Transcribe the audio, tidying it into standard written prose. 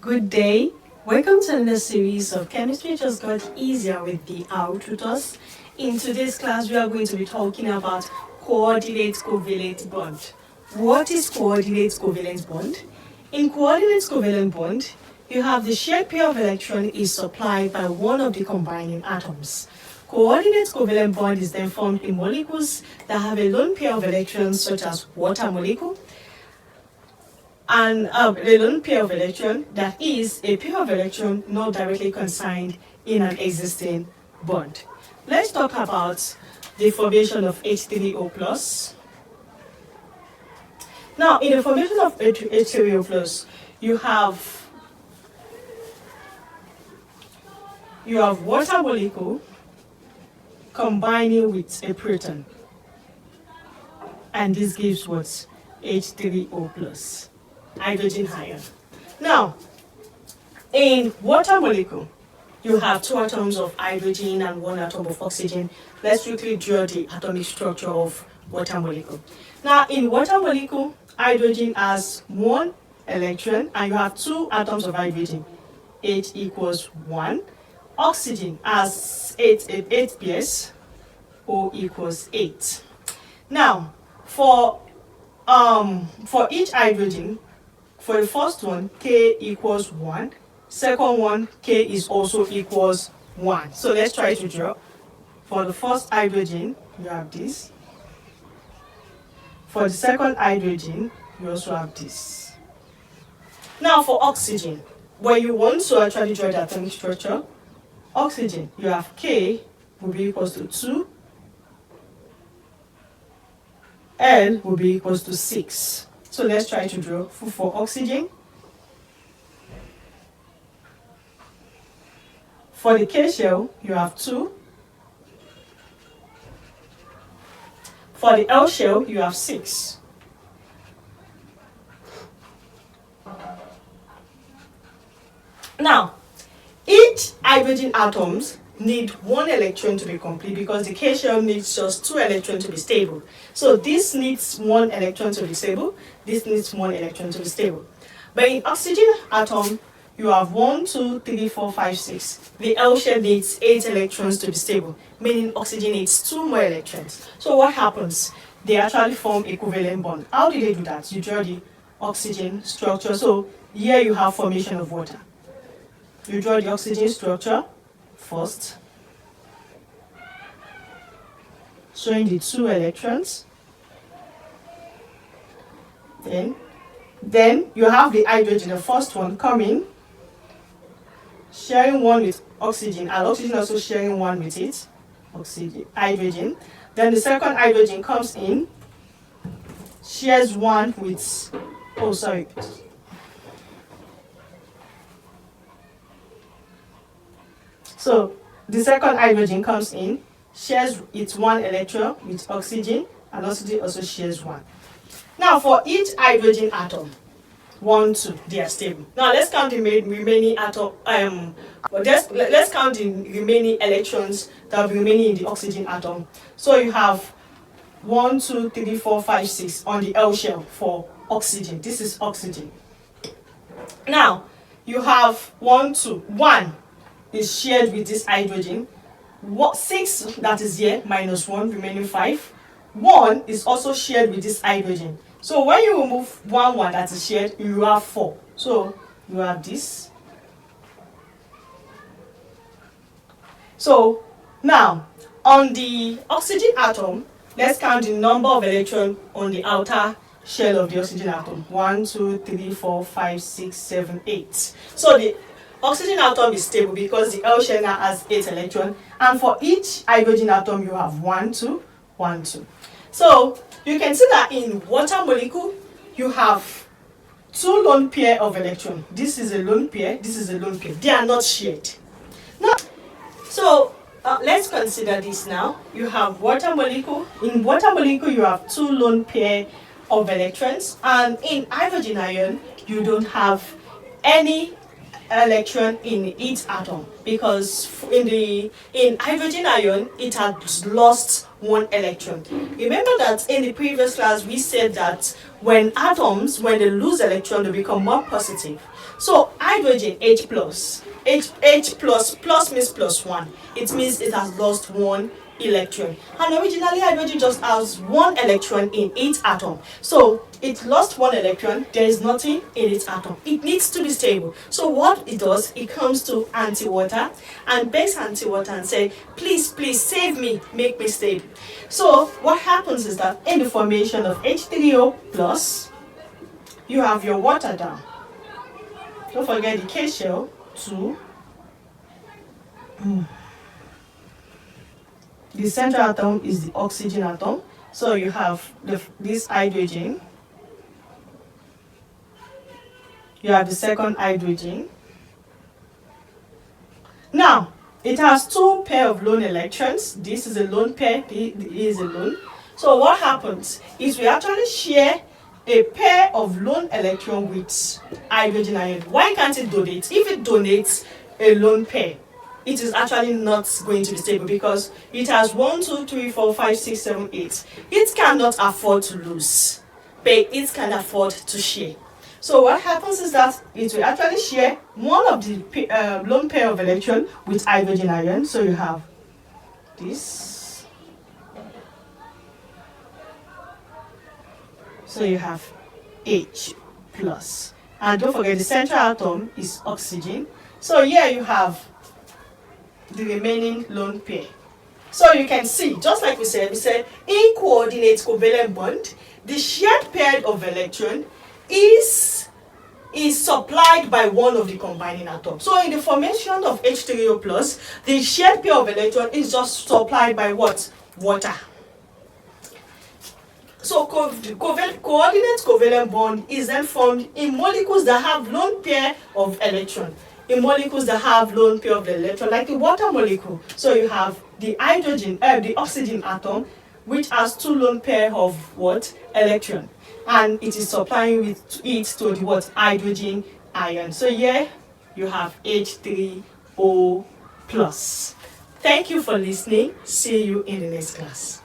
Good day. Welcome to another series of Chemistry Just Got Easier with the Our Tutors. In today's class, we are going to be talking about coordinate covalent bond. What is coordinate covalent bond? In coordinate covalent bond, you have the shared pair of electron is supplied by one of the combining atoms. Coordinate covalent bond is then formed in molecules that have a lone pair of electrons, such as water molecule, and a lone pair of electron that is a pair of electron not directly consigned in an existing bond. Let's talk about the formation of H3O plus. Now, in the formation of H3O plus, you have water molecule combining with a proton, and this gives what? H3O plus. Hydrogen ion. Now, in water molecule, you have two atoms of hydrogen and one atom of oxygen. Let's quickly draw the atomic structure of water molecule. Now, in water molecule, hydrogen has one electron and you have two atoms of hydrogen. H equals 1. Oxygen has 8 pairs. O equals 8. Now, for each hydrogen, for the first one, K equals 1. Second one, K is also equals 1. So let's try to draw. For the first hydrogen, you have this. For the second hydrogen, you also have this. Now for oxygen, when you want to actually draw the atomic structure, oxygen, you have K will be equals to 2. L will be equals to 6. So let's try to draw for oxygen. For the K shell, you have 2. For the L shell, you have 6. Now, each hydrogen atoms need one electron to be complete because the K shell needs just 2 electrons to be stable. So this needs 1 electron to be stable, this needs 1 electron to be stable. But in oxygen atom, you have 1, 2, 3, 4, 5, 6. The L shell needs 8 electrons to be stable, meaning oxygen needs 2 more electrons. So what happens? They actually form a covalent bond. How do they do that? You draw the oxygen structure. So here you have formation of water. You draw the oxygen structure first, showing the 2 electrons. Then you have the hydrogen, the first one coming, sharing 1 with oxygen, and oxygen also sharing 1 with it, hydrogen. Then the second hydrogen comes in, shares 1 with, So the second hydrogen comes in, shares its 1 electron with oxygen, and oxygen also shares 1. Now for each hydrogen atom, 1, 2, they are stable. Now let's count the remaining atom. Let's count the remaining electrons that are remaining in the oxygen atom. So you have 1, 2, 3, 4, 5, 6 on the L shell for oxygen. This is oxygen. Now you have 1, 2, 1 is shared with this hydrogen. 6 that is here minus 1, remaining 5. 1 is also shared with this hydrogen. So when you remove 1 that is shared, you have 4. So you have this. So now on the oxygen atom, let's count the number of electrons on the outer shell of the oxygen atom. 1, 2, 3, 4, 5, 6, 7, 8. So the oxygen atom is stable because the L shell now has 8 electrons, and for each hydrogen atom you have 1, 2, 1, 2. So you can see that in water molecule you have 2 lone pair of electrons. This is a lone pair, this is a lone pair. They are not shared. Now, so let's consider this now. You have water molecule. In water molecule you have 2 lone pair of electrons, and in hydrogen ion you don't have any electron in each atom, because in hydrogen ion it has lost one electron. Remember that in the previous class we said that when they lose electron, they become more positive. So hydrogen H plus, H plus means plus one. It means it has lost one electron. And originally hydrogen just has one electron in each atom. So it lost one electron, there is nothing in its atom. It needs to be stable. So what it does, it comes to anti-water and begs anti-water and say, please save me, make me stable. So what happens is that in the formation of H3O plus, you have your water down. Don't forget the K shell, 2. The central atom is the oxygen atom. So you have this hydrogen. You have the second hydrogen. Now, it has 2 pair of lone electrons. This is a lone pair, this is a lone. So what happens is we actually share a pair of lone electron with hydrogen ion. Why can't it donate? If it donates a lone pair, it is actually not going to be stable because it has 1, 2, 3, 4, 5, 6, 7, 8. It cannot afford to lose, but it can afford to share. So what happens is that it will actually share one of the lone pair of electron with hydrogen ion. So you have this. So you have H plus. And don't forget the central atom is oxygen. So here you have the remaining lone pair. So you can see, just like we said in coordinate covalent bond, the shared pair of electron is supplied by one of the combining atoms. So in the formation of H3O plus, the shared pair of electron is just supplied by what? Water. So coordinate covalent bond is then formed in molecules that have lone pair of electron. In molecules that have lone pair of electron, like the water molecule. So you have the oxygen atom, which has 2 lone pair of what? Electron. And it is supplying it to the what? Hydrogen ion. So here you have H3O plus. Thank you for listening. See you in the next class.